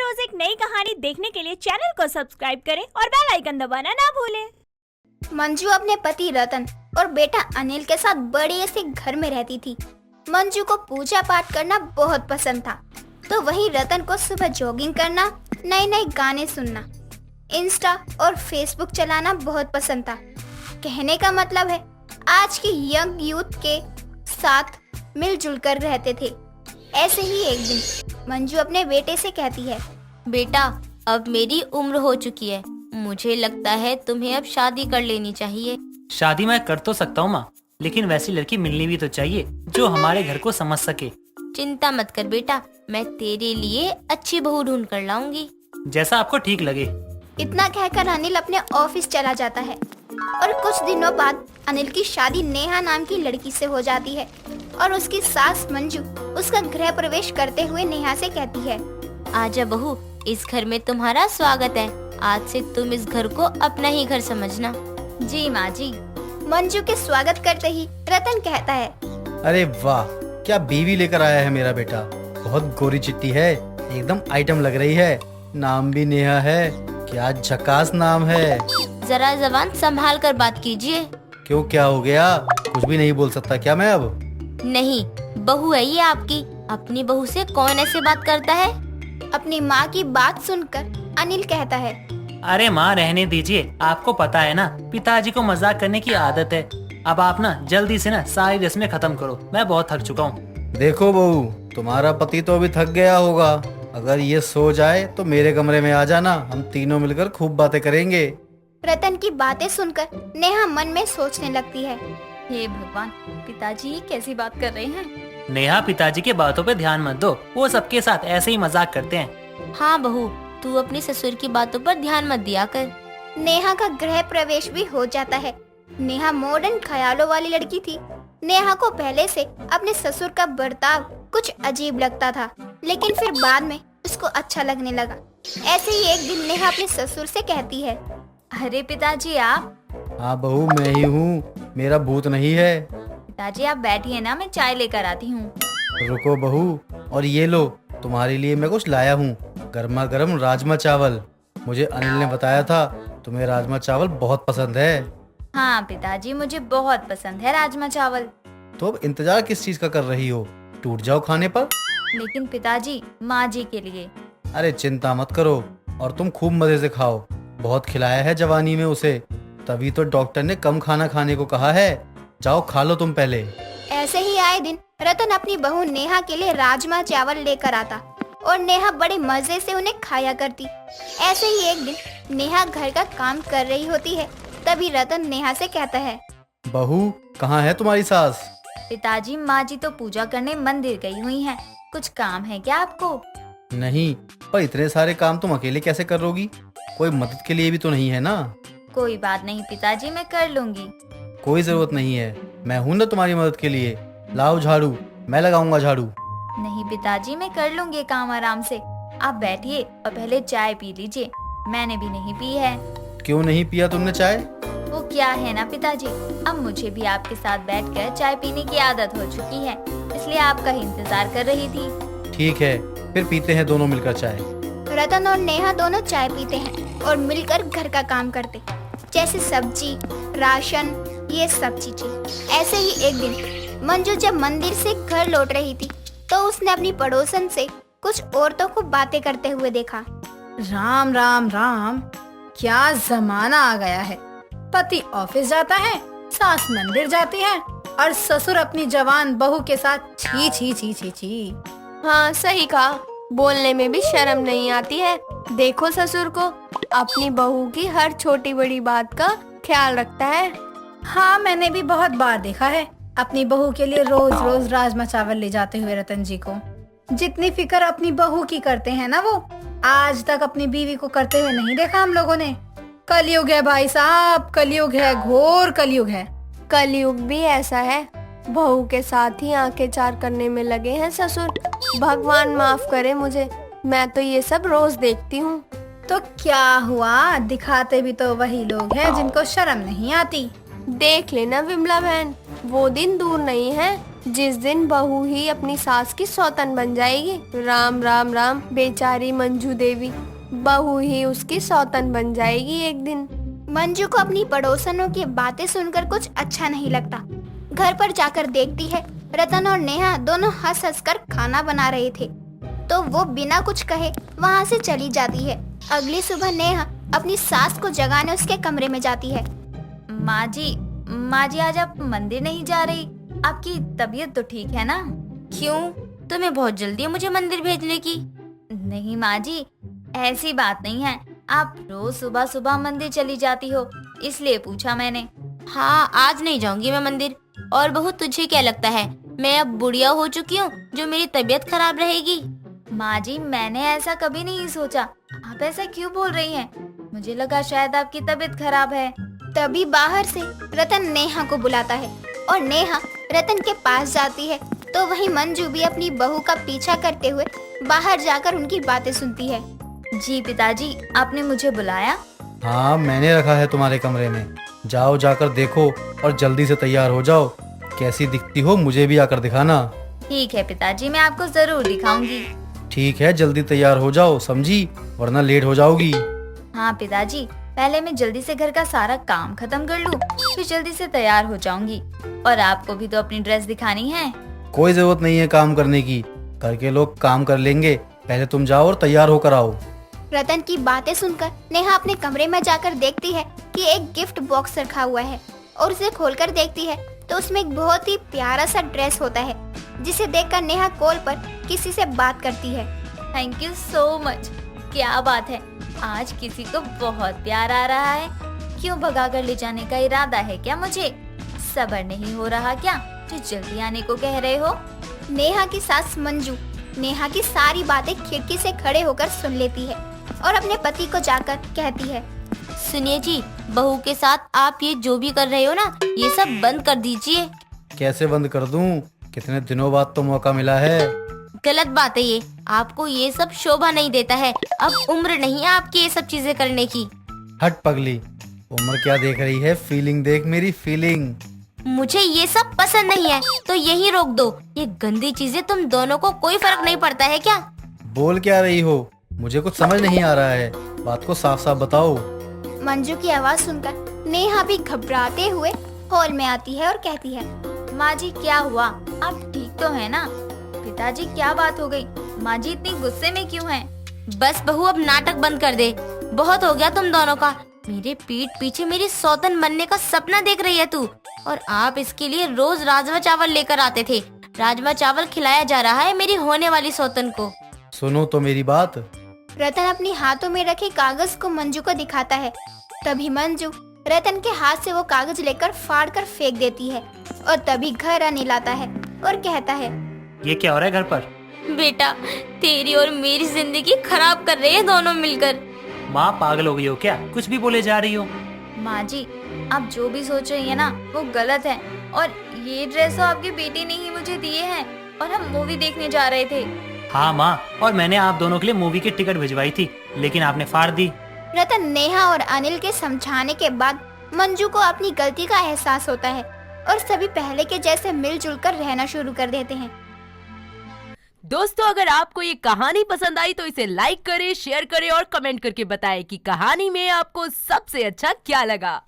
रोज एक नई कहानी देखने के लिए चैनल को सब्सक्राइब करें और बेल आइकन दबाना ना भूलें। मंजू अपने पति रतन और बेटा अनिल के साथ बड़े से घर में रहती थी। मंजू को पूजा पाठ करना बहुत पसंद था, तो वहीं रतन को सुबह जॉगिंग करना, नए नए गाने सुनना, इंस्टा और फेसबुक चलाना बहुत पसंद था। कहने का मतलब है आज की यंग यूथ के साथ मिलजुल कर रहते थे। ऐसे ही एक दिन मंजू अपने बेटे से कहती है, बेटा, अब मेरी उम्र हो चुकी है, मुझे लगता है तुम्हें अब शादी कर लेनी चाहिए। शादी मैं कर तो सकता हूँ माँ, लेकिन वैसी लड़की मिलनी भी तो चाहिए जो हमारे घर को समझ सके। चिंता मत कर बेटा, मैं तेरे लिए अच्छी बहू ढूंढ कर लाऊंगी। जैसा आपको ठीक लगे। इतना कहकर अनिल अपने ऑफिस चला जाता है और कुछ दिनों बाद अनिल की शादी नेहा नाम की लड़की से हो जाती है और उसकी सास मंजू उसका गृह प्रवेश करते हुए नेहा से कहती है, आजा बहू, इस घर में तुम्हारा स्वागत है। आज से तुम इस घर को अपना ही घर समझना। जी माँ जी। मंजू के स्वागत करते ही रतन कहता है, अरे वाह, क्या बीवी लेकर आया है मेरा बेटा। बहुत गोरी चिट्टी है, एकदम आइटम लग रही है। नाम भी नेहा है, क्या झकास नाम है। जरा जबान संभाल कर बात कीजिए। क्यों, क्या हो गया? कुछ भी नहीं बोल सकता क्या मैं अब? नहीं, बहू है ये आपकी। अपनी बहू से कौन ऐसे बात करता है? अपनी माँ की बात सुनकर अनिल कहता है, अरे माँ रहने दीजिए, आपको पता है ना पिताजी को मजाक करने की आदत है। अब आप ना जल्दी से ना सारी रस्में खत्म करो, मैं बहुत थक चुका हूँ। देखो बहू, तुम्हारा पति तो अभी थक गया होगा। अगर ये सो जाए तो मेरे कमरे में आ जाना, हम तीनों मिलकर खूब बातें करेंगे। रतन की बातें सुनकर नेहा मन में सोचने लगती है, हे भगवान, पिताजी ये कैसी बात कर रहे हैं। नेहा, पिताजी के बातों पे ध्यान मत दो, वो सबके साथ ऐसे ही मजाक करते हैं। हाँ बहू, तू अपनी ससुर की बातों पर ध्यान मत दिया कर। नेहा का गृह प्रवेश भी हो जाता है। नेहा मॉडर्न ख्यालों वाली लड़की थी। नेहा को पहले से अपने ससुर का बर्ताव कुछ अजीब लगता था, लेकिन फिर बाद में उसको अच्छा लगने लगा। ऐसे ही एक दिन नेहा अपने ससुर से कहती है, अरे पिताजी आप। हाँ बहू, मैं ही हूँ, मेरा भूत नहीं है। पिताजी आप बैठिए ना, मैं चाय लेकर आती हूँ। रुको बहू, और ये लो, तुम्हारे लिए मैं कुछ लाया हूँ, गर्मा गर्म राजमा चावल। मुझे अनिल ने बताया था तुम्हें राजमा चावल बहुत पसंद है। हाँ पिताजी, मुझे बहुत पसंद है राजमा चावल। तो अब इंतजार किस चीज का कर रही हो? टूट जाओ खाने पर। लेकिन पिताजी, माँ जी के लिए। अरे चिंता मत करो, और तुम खूब मजे से खाओ। बहुत खिलाया है जवानी में उसे, तभी तो डॉक्टर ने कम खाना खाने को कहा है। जाओ खा लो तुम पहले। ऐसे ही आए दिन रतन अपनी बहू नेहा के लिए राजमा चावल लेकर आता और नेहा बड़े मजे से उन्हें खाया करती। ऐसे ही एक दिन नेहा घर का काम कर रही होती है, तभी रतन नेहा से कहता है, बहू, कहाँ है तुम्हारी सास? पिताजी, माँ जी तो पूजा करने मंदिर गई हुई हैं। कुछ काम है क्या आपको? नहीं, पर इतने सारे काम तुम अकेले कैसे कर लोगी? कोई मदद के लिए भी तो नहीं है ना? कोई बात नहीं पिताजी, मैं कर लूंगी। कोई जरूरत नहीं है, मैं हूँ ना तुम्हारी मदद के लिए। लाओ झाड़ू, मैं लगाऊंगा झाड़ू। नहीं पिताजी, मैं कर लूंगी काम आराम से। आप बैठिए और पहले चाय पी लीजिए, मैंने भी नहीं पी है। क्यों नहीं पिया तुमने चाय? वो क्या है ना पिताजी, अब मुझे भी आपके साथ बैठकर चाय पीने की आदत हो चुकी है, इसलिए आपका ही इंतजार कर रही थी। ठीक है, फिर पीते हैं दोनों मिलकर चाय। रतन और नेहा दोनों चाय पीते हैं और मिलकर घर का काम करते, जैसे सब्जी, राशन, ये सब चीजें। ऐसे ही एक दिन मंजू जब मंदिर से घर लौट रही थी, तो उसने अपनी पड़ोसन से कुछ औरतों को बातें करते हुए देखा। राम राम राम, क्या जमाना आ गया है। पति ऑफिस जाता है, सास मंदिर जाती है और ससुर अपनी जवान बहू के साथ छी छी छी छी छी। हाँ सही कहा, बोलने में भी शर्म नहीं आती है। देखो ससुर को, अपनी बहू की हर छोटी बड़ी बात का ख्याल रखता है। हाँ, मैंने भी बहुत बार देखा है अपनी बहू के लिए रोज रोज राजमा चावल ले जाते हुए रतन जी को। जितनी फिक्र अपनी बहू की करते हैं ना, वो आज तक अपनी बीवी को करते हुए नहीं देखा हम लोगों ने। कलयुग है भाई साहब, कलयुग है, घोर कलयुग है। कलयुग भी ऐसा है, बहू के साथ ही आंखें चार करने में लगे हैं ससुर। भगवान माफ करे मुझे, मैं तो ये सब रोज देखती हूँ। तो क्या हुआ, दिखाते भी तो वही लोग हैं जिनको शर्म नहीं आती। देख लेना विमला बहन, वो दिन दूर नहीं है जिस दिन बहू ही अपनी सास की सौतन बन जाएगी, राम राम राम, बेचारी मंजू देवी, बहू ही उसकी सौतन बन जाएगी एक दिन। मंजू को अपनी पड़ोसनों की बातें सुनकर कुछ अच्छा नहीं लगता। घर पर जाकर देखती है रतन और नेहा दोनों हंस हंस कर खाना बना रहे थे, तो वो बिना कुछ कहे वहाँ से चली जाती है। अगली सुबह नेहा अपनी सास को जगाने उसके कमरे में जाती है। माँ जी आज आप मंदिर नहीं जा रही? आपकी तबीयत तो ठीक है ना? क्यों, तुम्हें बहुत जल्दी है मुझे मंदिर भेजने की? नहीं माँ जी, ऐसी बात नहीं है। आप रोज सुबह सुबह मंदिर चली जाती हो, इसलिए पूछा मैंने। हाँ, आज नहीं जाऊंगी मैं मंदिर। और बहू, तुझे क्या लगता है मैं अब बुढ़िया हो चुकी हूँ जो मेरी तबीयत खराब रहेगी? माँ जी, मैंने ऐसा कभी नहीं सोचा। आप ऐसा क्यों बोल रही हैं? मुझे लगा शायद आपकी तबीयत खराब है। तभी बाहर से रतन नेहा को बुलाता है और नेहा रतन के पास जाती है, तो वहीं मंजू भी अपनी बहू का पीछा करते हुए बाहर जाकर उनकी बातें सुनती है। जी पिताजी, आपने मुझे बुलाया? हाँ, मैंने रखा है तुम्हारे कमरे में, जाओ जाकर देखो और जल्दी से तैयार हो जाओ। कैसी दिखती हो मुझे भी आकर दिखाना। ठीक है पिताजी, मैं आपको जरूर दिखाऊंगी। ठीक है, जल्दी तैयार हो जाओ समझी, वरना लेट हो जाओगी। हाँ पिताजी, पहले मैं जल्दी से घर का सारा काम खत्म कर लूँ, फिर जल्दी से तैयार हो जाऊंगी। और आपको भी तो अपनी ड्रेस दिखानी है। कोई जरूरत नहीं है काम करने की, घर के लोग काम कर लेंगे, पहले तुम जाओ और तैयार होकर आओ। रतन की बातें सुनकर नेहा अपने कमरे में जाकर देखती है कि एक गिफ्ट बॉक्स रखा हुआ है और उसे खोलकर देखती है तो उसमें एक बहुत ही प्यारा सा ड्रेस होता है, जिसे देखकर नेहा कॉल पर किसी से बात करती है। Thank you so much. क्या बात है, आज किसी को बहुत प्यार आ रहा है। क्यों भगा कर ले जाने का इरादा है क्या मुझे? सब्र नहीं हो रहा क्या जो जल्दी आने को कह रहे हो? नेहा की सास मंजू नेहा की सारी बातें खिड़की से खड़े होकर सुन लेती है और अपने पति को जाकर कहती है, सुनिए जी, बहू के साथ आप ये जो भी कर रहे हो ना, ये सब बंद कर दीजिए। कैसे बंद कर दूं? कितने दिनों बाद तो मौका मिला है। गलत बात है ये, आपको ये सब शोभा नहीं देता है। अब उम्र नहीं है आपकी ये सब चीजें करने की। हट पगली, उम्र क्या देख रही है, फीलिंग देख मेरी फीलिंग। मुझे ये सब पसंद नहीं है तो यही रोक दो। ये गंदी चीजें तुम दोनों को कोई फर्क नहीं पड़ता है क्या? बोल क्या रही हो? मुझे कुछ समझ नहीं आ रहा है, बात को साफ साफ बताओ। मंजू की आवाज सुनकर नेहा भी घबराते हुए हॉल में आती है और कहती है, माँ जी क्या हुआ? आप ठीक तो है ना? पिताजी क्या बात हो गई? माँ जी इतनी गुस्से में क्यों हैं? बस बहू, अब नाटक बंद कर दे। बहुत हो गया तुम दोनों का। मेरे पीठ पीछे मेरी सौतन बनने का सपना देख रही है तू, और आप इसके लिए रोज राजमा चावल लेकर आते थे। राजमा चावल खिलाया जा रहा है मेरी होने वाली सौतन को। सुनो तो मेरी बात। रतन अपने हाथों में रखे कागज को मंजू को दिखाता है। तभी मंजू रतन के हाथ से वो कागज लेकर फाड़ कर फेंक देती है और तभी घर अनिल आता है और कहता है, ये क्या हो रहा है घर पर? बेटा, तेरी और मेरी जिंदगी खराब कर रहे हैं दोनों मिलकर। माँ पागल हो गई हो क्या? कुछ भी बोले जा रही हो। माँ जी, आप जो भी सोच रही है ना वो गलत है। और ये ड्रेस तो आपकी बेटी ने ही मुझे दिए हैं और हम मूवी देखने जा रहे थे। हाँ माँ, और मैंने आप दोनों के लिए मूवी की टिकट भिजवाई थी, लेकिन आपने फाड़ दी। रतन, नेहा और अनिल के समझाने के बाद मंजू को अपनी गलती का एहसास होता है और सभी पहले के जैसे मिलजुल कर रहना शुरू कर देते हैं। दोस्तों, अगर आपको ये कहानी पसंद आई तो इसे लाइक करें, शेयर करें और कमेंट करके बताएं कि कहानी में आपको सबसे अच्छा क्या लगा।